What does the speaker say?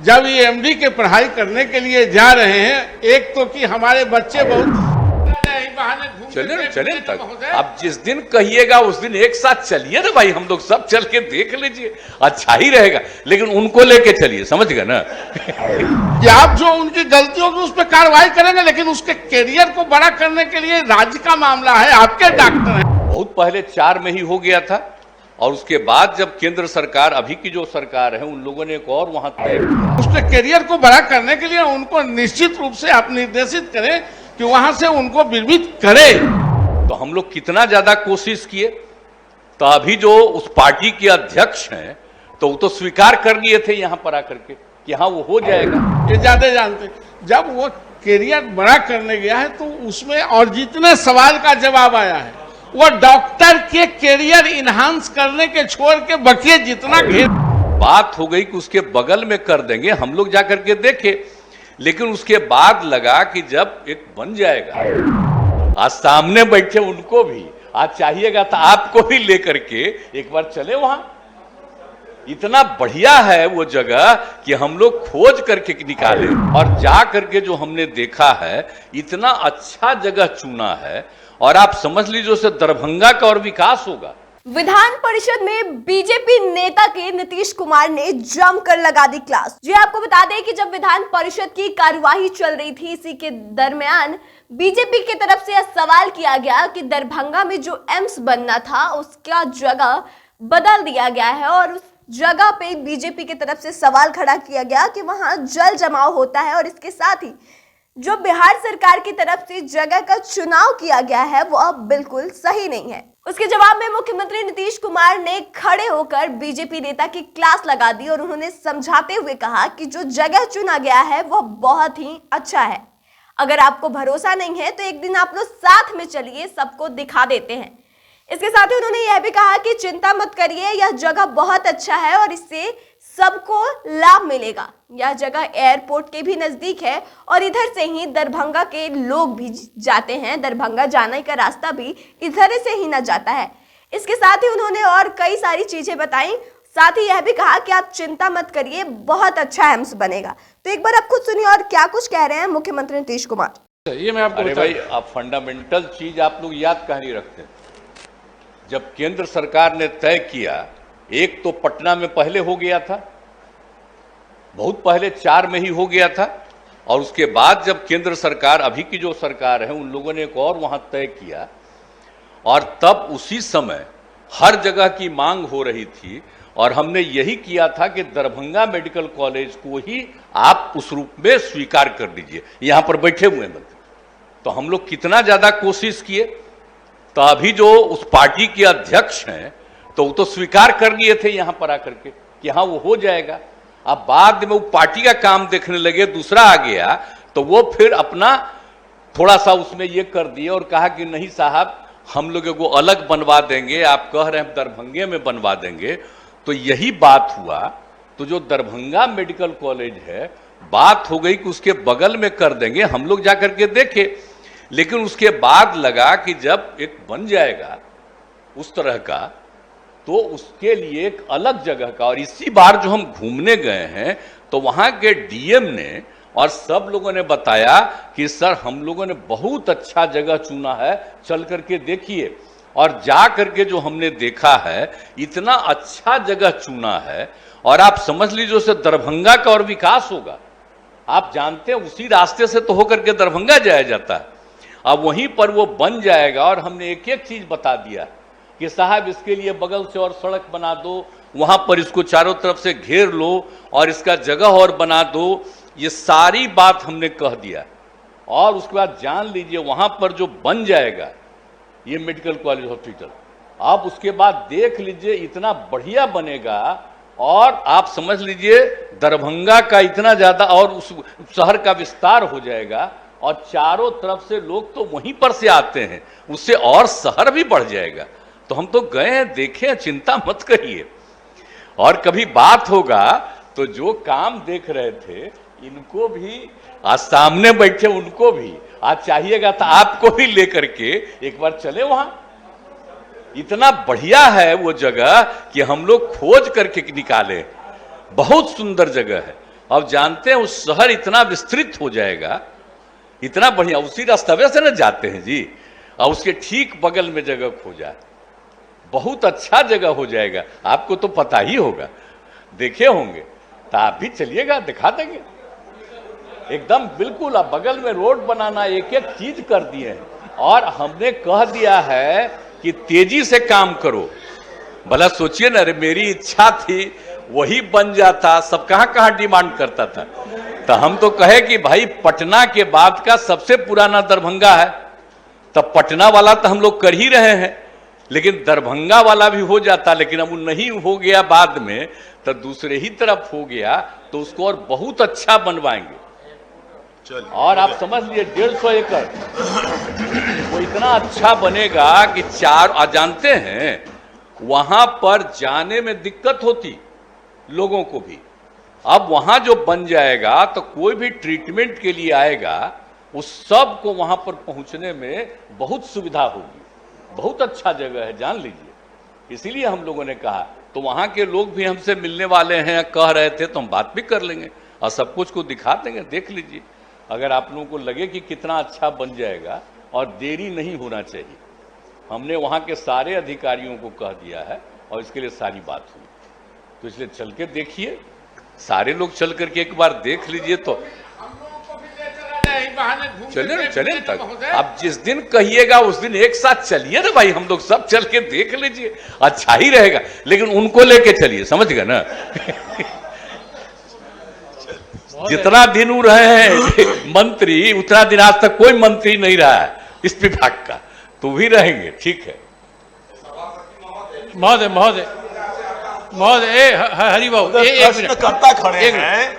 जब ये एमडी के पढ़ाई करने के लिए जा रहे हैं, एक तो कि हमारे बच्चे बहुत चले तक आप जिस दिन कहिएगा उस दिन एक साथ चलिए ना भाई, हम लोग सब चल के देख लीजिए, अच्छा ही रहेगा। लेकिन उनको लेके चलिए, समझ गए ना कि आप जो उनकी गलतियों की उस पर कार्रवाई करेंगे, लेकिन उसके कैरियर को बड़ा करने के लिए राज्य का मामला है, आपके डॉक्टर हैं। बहुत पहले 4 में ही हो गया था, और उसके बाद जब केंद्र सरकार, अभी की जो सरकार है, उन लोगों ने एक और वहां तय किया। उसके कैरियर को बड़ा करने के लिए उनको निश्चित रूप से आप निर्देशित करें कि वहां से उनको विरमित करे। तो हम लोग कितना ज्यादा कोशिश किए, तो अभी जो उस पार्टी के अध्यक्ष हैं तो वो तो स्वीकार कर लिए थे यहां पर आकर के कि हाँ वो हो जाएगा। ये ज्यादा जानते, जब वो कैरियर बड़ा करने गया है तो उसमें और जितने सवाल का जवाब आया है, वो डॉक्टर के कैरियर इनहांस करने के छोड़ के बकिए जितना घेर बात हो गई कि उसके बगल में कर देंगे, हम लोग जाकर के देखे। लेकिन उसके बाद लगा कि जब एक बन जाएगा, आज सामने बैठे उनको भी, आज चाहिएगा तो आपको भी लेकर के एक बार चले वहां। इतना बढ़िया है वो जगह कि हम लोग खोज करके निकाले, और जा करके जो हमने देखा है, इतना अच्छा जगह चुना है। और आप समझ लीजिए उससे दरभंगा का और विकास होगा। विधान परिषद में बीजेपी नेता के नीतीश कुमार ने जमकर लगा दी क्लास। जी आपको बता दें कि जब विधान परिषद की कार्यवाही चल रही थी, इसी के दरमियान बीजेपी की तरफ से यह सवाल किया गया कि दरभंगा में जो एम्स बनना था उसका जगह बदल दिया गया है, और उस जगह पे बीजेपी की तरफ से सवाल खड़ा किया गया कि वहां जल जमाव होता है, और इसके साथ ही जो बिहार सरकार की तरफ से जगह का चुनाव किया गया है वो अब बिल्कुल सही नहीं है। उसके जवाब में मुख्यमंत्री नीतीश कुमार ने खड़े होकर बीजेपी नेता की क्लास लगा दी, और उन्होंने समझाते हुए कहा कि जो जगह चुना गया है वो बहुत ही अच्छा है। अगर आपको भरोसा नहीं है तो एक दिन आप लोग साथ में चलिए, सबको दिखा देते हैं। इसके साथ ही उन्होंने यह भी कहा कि चिंता मत करिए, यह जगह बहुत अच्छा है और इससे सबको लाभ मिलेगा। यह जगह एयरपोर्ट के भी नजदीक है, और इधर से ही दरभंगा के लोग भी जाते हैं, दरभंगा जाने का रास्ता भी इधर से ही न जाता है। इसके साथ ही उन्होंने और कई सारी चीजें बताई, साथ ही यह भी कहा कि आप चिंता मत करिए, बहुत अच्छा एम्स बनेगा। तो एक बार आप खुद सुनिए और क्या कुछ कह रहे हैं मुख्यमंत्री नीतीश कुमार। ये मैं आपको भाई, आप फंडामेंटल चीज आप लोग याद कहाँ नहीं रखते। जब केंद्र सरकार ने तय किया, एक तो पटना में पहले हो गया था, बहुत पहले 4 में ही हो गया था, और उसके बाद जब केंद्र सरकार, अभी की जो सरकार है, उन लोगों ने एक और वहां तय किया, और तब उसी समय हर जगह की मांग हो रही थी, और हमने यही किया था कि दरभंगा मेडिकल कॉलेज को ही आप उस रूप में स्वीकार कर लीजिए। यहां पर बैठे हुए मंत्री, तो हम लोग कितना ज्यादा कोशिश किए, तो अभी जो उस पार्टी के अध्यक्ष हैं तो वो तो स्वीकार कर लिए थे यहां पर आकर के कि हाँ वो हो जाएगा। अब बाद में वो पार्टी का काम देखने लगे, दूसरा आ गया, तो वो फिर अपना थोड़ा सा उसमें ये कर दिए और कहा कि नहीं साहब, हम लोगों को अलग बनवा देंगे, आप कह रहे हैं दरभंगे में बनवा देंगे। तो यही बात हुआ। तो जो दरभंगा मेडिकल कॉलेज है, बात हो गई कि उसके बगल में कर देंगे, हम लोग जाकर के देखे। लेकिन उसके बाद लगा कि जब एक बन जाएगा उस तरह का, तो उसके लिए एक अलग जगह का, और इसी बार जो हम घूमने गए हैं तो वहां के डीएम ने और सब लोगों ने बताया कि सर हम लोगों ने बहुत अच्छा जगह चुना है, चल करके देखिए। और जा करके जो हमने देखा है, इतना अच्छा जगह चुना है, और आप समझ लीजिए उससे दरभंगा का और विकास होगा। आप जानते हैं उसी रास्ते से तो होकर के दरभंगा जाया जाता है, अब वहीं पर वो बन जाएगा। और हमने एक एक चीज बता दिया कि साहब इसके लिए बगल से और सड़क बना दो, वहां पर इसको चारों तरफ से घेर लो, और इसका जगह और बना दो। ये सारी बात हमने कह दिया। और उसके बाद जान लीजिए वहां पर जो बन जाएगा ये मेडिकल कॉलेज हॉस्पिटल, आप उसके बाद देख लीजिए इतना बढ़िया बनेगा। और आप समझ लीजिए दरभंगा का इतना ज्यादा और उस शहर का विस्तार हो जाएगा, और चारों तरफ से लोग तो वहीं पर से आते हैं, उससे और शहर भी बढ़ जाएगा। तो हम तो गए हैं, देखे, चिंता मत करिए। और कभी बात होगा तो जो काम देख रहे थे इनको भी, आज सामने बैठे उनको भी, आज चाहिएगा तो आपको भी लेकर के एक बार चले वहां। इतना बढ़िया है वो जगह कि हम लोग खोज करके निकाले, बहुत सुंदर जगह है। अब जानते हैं उस शहर इतना विस्तृत हो जाएगा, इतना बढ़िया, उसी रास्ते से न जाते हैं जी, और उसके ठीक बगल में जगह खोजा, बहुत अच्छा जगह हो जाएगा। आपको तो पता ही होगा, देखे होंगे, तो आप भी चलिएगा, दिखा देंगे एकदम बिल्कुल। अब बगल में रोड बनाना, एक एक चीज कर दिए हैं, और हमने कह दिया है कि तेजी से काम करो। भला सोचिए ना, अरे मेरी इच्छा थी वही बन जाता, सब कहां कहां डिमांड करता था। तो हम तो कहे कि भाई पटना के बाद का सबसे पुराना दरभंगा है, तब पटना वाला तो हम लोग कर ही रहे हैं, लेकिन दरभंगा वाला भी हो जाता, लेकिन अब नहीं हो गया बाद में, तो दूसरे ही तरफ हो गया, तो उसको और बहुत अच्छा बनवाएंगे। और आप समझ लिए 150 एकड़ वो इतना अच्छा बनेगा कि जानते हैं वहां पर जाने में दिक्कत होती लोगों को भी। अब वहां जो बन जाएगा तो कोई भी ट्रीटमेंट के लिए आएगा, उस सब को वहां पर पहुंचने में बहुत सुविधा होगी। बहुत अच्छा जगह है, जान लीजिए। इसीलिए हम लोगों ने कहा, तो वहां के लोग भी हमसे मिलने वाले हैं, कह रहे थे, तो हम बात भी कर लेंगे और सब कुछ को दिखा देंगे, देख लीजिए। अगर आप लोगों को लगे कि कितना अच्छा बन जाएगा और देरी नहीं होना चाहिए, हमने वहां के सारे अधिकारियों को कह दिया है और इसके लिए सारी बात हुई। तो इसलिए चल के देखिए, सारे लोग चल करके एक बार देख लीजिए। तो चले तक आप जिस दिन कहिएगा उस दिन एक साथ चलिए ना भाई, हम लोग सब चल के देख लीजिए, अच्छा ही रहेगा। लेकिन उनको लेके चलिए, समझ गए ना। जितना दिन वो रहे हैं मंत्री, उतना दिन आज तक कोई मंत्री नहीं रहा है इस विभाग का, तो भी रहेंगे, ठीक है। महोदय महोदय महोदय, हरिबाबू प्रश्नकर्ता खड़े हैं,